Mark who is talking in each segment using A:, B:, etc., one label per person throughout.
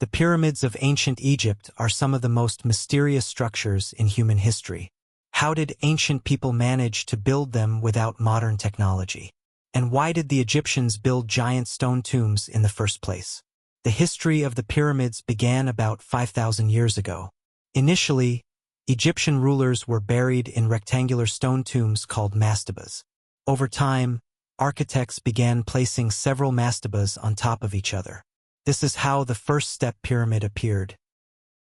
A: The pyramids of ancient Egypt are some of the most mysterious structures in human history. How did ancient people manage to build them without modern technology? And why did the Egyptians build giant stone tombs in the first place? The history of the pyramids began about 5,000 years ago. Initially, Egyptian rulers were buried in rectangular stone tombs called mastabas. Over time, architects began placing several mastabas on top of each other. This is how the first step pyramid appeared.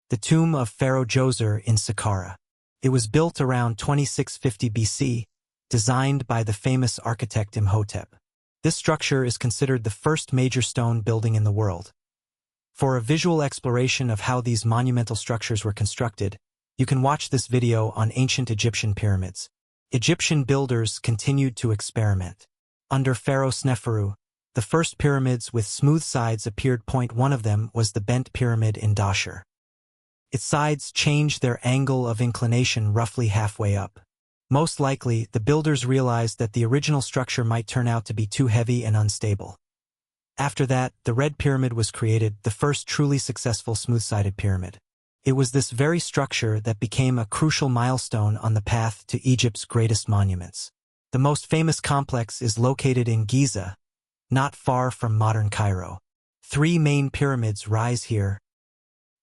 A: The tomb of Pharaoh Djoser in Saqqara. It was built around 2650 BC, designed by the famous architect Imhotep. This structure is considered the first major stone building in the world. For a visual exploration of how these monumental structures were constructed, you can watch this video on ancient Egyptian pyramids. Egyptian builders continued to experiment. Under Pharaoh Sneferu, the first pyramids with smooth sides appeared. One of them was the bent pyramid in Dahshur. Its sides changed their angle of inclination roughly halfway up. Most likely, the builders realized that the original structure might turn out to be too heavy and unstable. After that, the Red Pyramid was created, the first truly successful smooth-sided pyramid. It was this very structure that became a crucial milestone on the path to Egypt's greatest monuments. The most famous complex is located in Giza, not far from modern Cairo. 3 main pyramids rise here,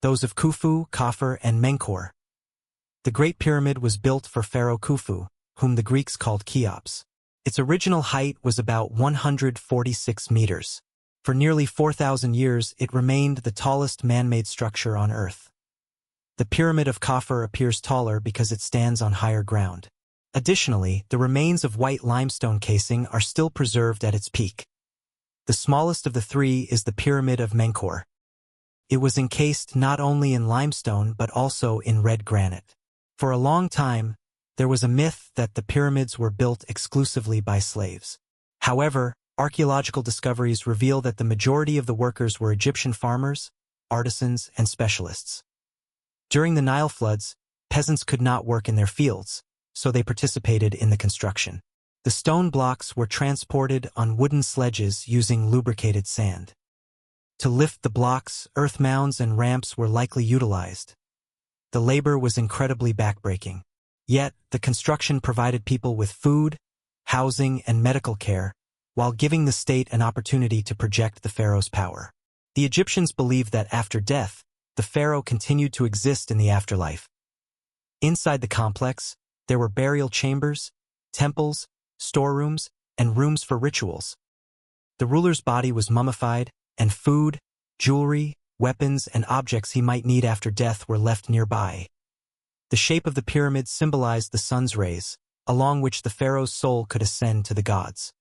A: those of Khufu, Khafre, and Menkaure. The Great Pyramid was built for Pharaoh Khufu, whom the Greeks called Cheops. Its original height was about 146 meters. For nearly 4,000 years, it remained the tallest man-made structure on Earth. The Pyramid of Khafre appears taller because it stands on higher ground. Additionally, the remains of white limestone casing are still preserved at its peak. The smallest of the 3 is the Pyramid of Menkaure. It was encased not only in limestone but also in red granite. For a long time, there was a myth that the pyramids were built exclusively by slaves. However, archaeological discoveries reveal that the majority of the workers were Egyptian farmers, artisans, and specialists. During the Nile floods, peasants could not work in their fields, so they participated in the construction. The stone blocks were transported on wooden sledges using lubricated sand. To lift the blocks, earth mounds and ramps were likely utilized. The labor was incredibly backbreaking. Yet, the construction provided people with food, housing, and medical care, while giving the state an opportunity to project the pharaoh's power. The Egyptians believed that after death, the pharaoh continued to exist in the afterlife. Inside the complex, there were burial chambers, temples, storerooms, and rooms for rituals. The ruler's body was mummified, and food, jewelry, weapons, and objects he might need after death were left nearby. The shape of the pyramid symbolized the sun's rays, along which the pharaoh's soul could ascend to the gods.